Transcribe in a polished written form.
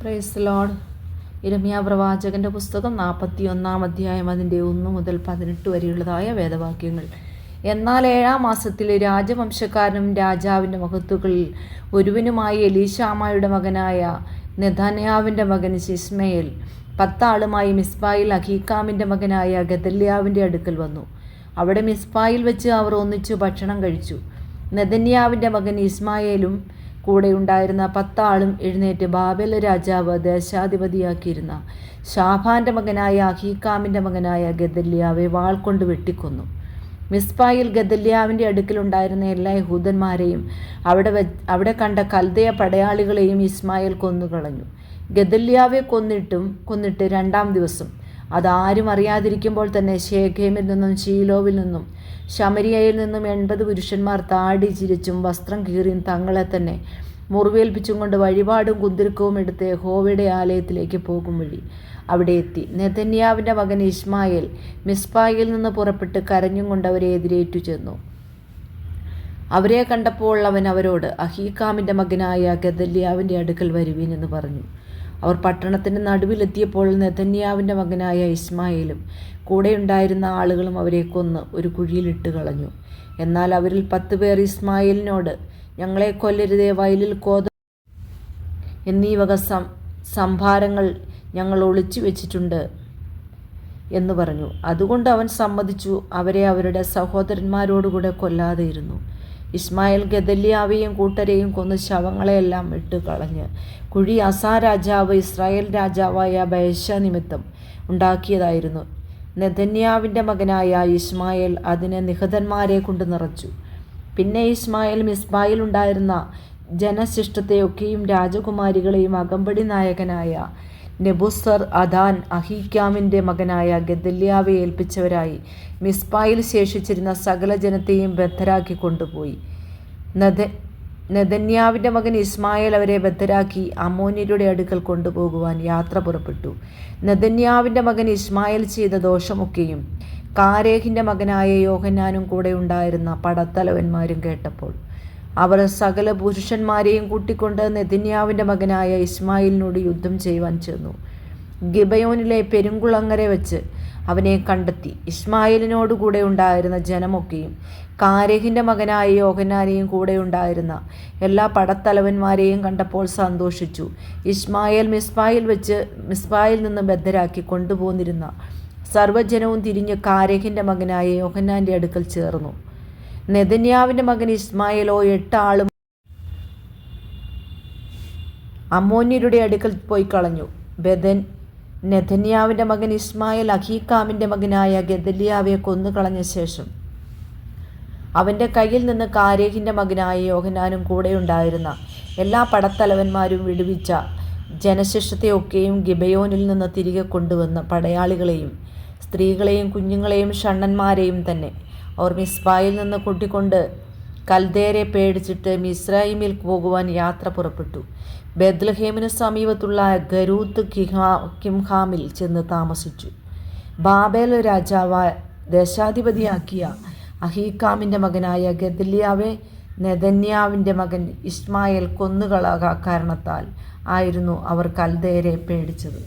Praise Lord. യിരെമ്യാ പ്രവാചകന്റെ പുസ്തകം 41 അധ്യായം അതിൻ്റെ 1 മുതൽ 18 വരെയുള്ളതായ വേദവാക്യങ്ങൾ. എന്നാൽ 7-ാം മാസത്തിൽ രാജവംശക്കാരനും രാജാവിൻ്റെ മഹത്തുക്കളിൽ ഒരുവനുമായി എലീശാമയുടെ മകനായ നെഥന്യാവിൻ്റെ മകൻ ശിസ്മയേൽ 10 ആളുമായി മിസ്പായിൽ അഹീക്കാമിൻ്റെ മകനായ ഗദല്യാവിൻ്റെ അടുക്കൽ വന്നു. അവിടെ മിസ്പായിൽ വെച്ച് അവർ ഒന്നിച്ചു ഭക്ഷണം കഴിച്ചു. നെഥന്യാവിൻ്റെ മകൻ ഇസ്മായേലും കൂടെ ഉണ്ടായിരുന്ന 10 ആളും എഴുന്നേറ്റ് ബാബേൽ രാജാവ് ദേശാധിപതിയാക്കിയിരുന്ന ഷാഫാൻ്റെ മകനായ അഹീക്കാമിൻ്റെ മകനായ ഗദല്യാവെ വാൾ കൊണ്ട് വെട്ടിക്കൊന്നു. മിസ്പായിൽ ഗദല്യാവിൻ്റെ അടുക്കലുണ്ടായിരുന്ന എല്ലാ യഹൂദന്മാരെയും അവിടെ കണ്ട കൽദയ പടയാളികളെയും ഇസ്മായേൽ കൊന്നുകളഞ്ഞു. ഗദല്യാവെ കൊന്നിട്ട് 2-ാം ദിവസം അതാരും അറിയാതിരിക്കുമ്പോൾ തന്നെ ശേഖേമിൽ നിന്നും ശീലോവിൽ നിന്നും ശമരിയയിൽ നിന്നും 80 പുരുഷന്മാർ താടി ചിരിച്ചും വസ്ത്രം കീറിയും തങ്ങളെ തന്നെ മുറിവേൽപ്പിച്ചും കൊണ്ട് വഴിപാടും കുന്തിരുക്കവും എടുത്ത് യഹോവയുടെ ആലയത്തിലേക്ക് പോകും വഴി അവിടെ എത്തി. നെഥന്യാവിൻ്റെ മകൻ ഇസ്മായേൽ മിസ്പായിൽ നിന്ന് പുറപ്പെട്ട് കരഞ്ഞും കൊണ്ട് അവരെ എതിരേറ്റു ചെന്നു. അവരെ കണ്ടപ്പോൾ അവൻ അവരോട്, അഹീക്കാമിൻ്റെ മകനായ ഗദല്യാവിൻ്റെ അടുക്കൽ വരുവീൻ എന്ന് പറഞ്ഞു. അവർ പട്ടണത്തിൻ്റെ നടുവിലെത്തിയപ്പോൾ നെഥന്യാവിൻ്റെ മകനായ ഇസ്മായേലും കൂടെയുണ്ടായിരുന്ന ആളുകളും അവരെ കൊന്ന് ഒരു കുഴിയിലിട്ട് കളഞ്ഞു. എന്നാൽ അവരിൽ 10 പേർ ഇസ്മായേലിനോട്, ഞങ്ങളെ കൊല്ലരുതേ, വയലിൽ എന്നീ വക സംഭാരങ്ങൾ ഞങ്ങൾ ഒളിച്ചു വെച്ചിട്ടുണ്ട് എന്ന് പറഞ്ഞു. അതുകൊണ്ട് അവൻ സമ്മതിച്ചു അവരെ അവരുടെ സഹോദരന്മാരോടുകൂടെ കൊല്ലാതെ ഇരുന്നു. ഇസ്മായേൽ ഗദല്യാവെയും കൂട്ടരെയും കൊന്ന് ശവങ്ങളെയെല്ലാം ഇട്ട് കളഞ്ഞ് കുഴി അസാ രാജാവ് ഇസ്രായേൽ രാജാവായ ബയശ നിമിത്തം ഉണ്ടാക്കിയതായിരുന്നു. നെഥന്യാവിൻ്റെ മകനായ ഇസ്മായേൽ അതിനെ നിഹതന്മാരെ കൊണ്ട് നിറച്ചു. പിന്നെ ഇസ്മായേൽ മിസ്ബായിൽ ഉണ്ടായിരുന്ന ജനശിഷ്ടത്തെയൊക്കെയും രാജകുമാരികളെയും അകമ്പടി നായകനായ നെബുസർ അദാൻ അഹീക്കാമിൻ്റെ മകനായ ഗദല്യാവെ ഏൽപ്പിച്ചവരായി മിസ്പായിൽ ശേഷിച്ചിരുന്ന സകല ജനത്തെയും ബദ്ധരാക്കി കൊണ്ടുപോയി. നെഥന്യാവിൻ്റെ മകൻ ഇസ്മായേൽ അവരെ ബദ്ധരാക്കി അമ്മോന്യരുടെ അടുക്കൽ കൊണ്ടുപോകുവാൻ യാത്ര പുറപ്പെട്ടു. നെഥന്യാവിൻ്റെ മകൻ ഇസ്മായേൽ ചെയ്ത ദോഷമൊക്കെയും കാരേഹിൻ്റെ മകനായ യോഹന്നാനും കൂടെ ഉണ്ടായിരുന്ന പടത്തലവന്മാരും കേട്ടപ്പോൾ അവർ സകല പുരുഷന്മാരെയും കൂട്ടിക്കൊണ്ട് നെഥന്യാവിൻ്റെ മകനായ ഇസ്മായേലിനോട് യുദ്ധം ചെയ്യുവാൻ ചെന്നു. ഗിബയോനിലെ പെരുങ്കുളങ്ങര വെച്ച് അവനെ കണ്ടെത്തി. ഇസ്മായേലിനോടുകൂടെ ഉണ്ടായിരുന്ന ജനമൊക്കെയും കാരേഹിൻ്റെ മകനായ യോഹന്നാനെയും കൂടെ ഉണ്ടായിരുന്ന എല്ലാ പടത്തലവന്മാരെയും കണ്ടപ്പോൾ സന്തോഷിച്ചു. ഇസ്മായേൽ മിസ്പായിൽ നിന്ന് ബദ്ധരാക്കി കൊണ്ടുപോന്നിരുന്ന സർവ്വജനവും തിരിഞ്ഞ് കാരേഹിൻ്റെ മകനായ യോഹന്നാൻ്റെ അടുക്കൽ ചേർന്നു. നെഥന്യാവിൻ്റെ മകൻ ഇസ്മായേലോ 8 ആളും അമ്മോന്യരുടെ അടുക്കൽ പോയി കളഞ്ഞു. നെഥന്യാവിൻ്റെ മകൻ ഇസ്മായേൽ അഹീക്കാമിൻ്റെ മകനായ ഗദല്യാവെ കൊന്നുകളഞ്ഞ ശേഷം അവൻ്റെ കയ്യിൽ നിന്ന് കാരേഹിൻ്റെ മകനായ യോഹന്നാനും കൂടെയുണ്ടായിരുന്ന എല്ലാ പടത്തലവന്മാരും വിടുവിച്ച ജനശിഷ്ടത്തെയൊക്കെയും ഗിബയോനിൽ നിന്ന് തിരികെ കൊണ്ടുവന്ന പടയാളികളെയും സ്ത്രീകളെയും കുഞ്ഞുങ്ങളെയും ഷണ്ണന്മാരെയും തന്നെ അവർ മിസ്പായിൽ നിന്ന് കൂട്ടിക്കൊണ്ട് കൽദേരെ പേടിച്ചിട്ട് മിസ്രയീമിൽ പോകുവാൻ യാത്ര പുറപ്പെട്ടു. ബെത്ലഹേമിന് സമീപത്തുള്ള ഗരൂത്ത് കിംഹാമിൽ ചെന്ന് താമസിച്ചു. ബാബേൽ രാജാവ് ദേശാധിപതിയാക്കിയ അഹീക്കാമിൻ്റെ മകനായ ഗദല്യാവെ നെഥന്യാവിൻ്റെ മകൻ ഇസ്മായേൽ കൊന്നുകളാ കാരണത്താൽ ആയിരുന്നു അവർ കൽദേരെ പേടിച്ചത്.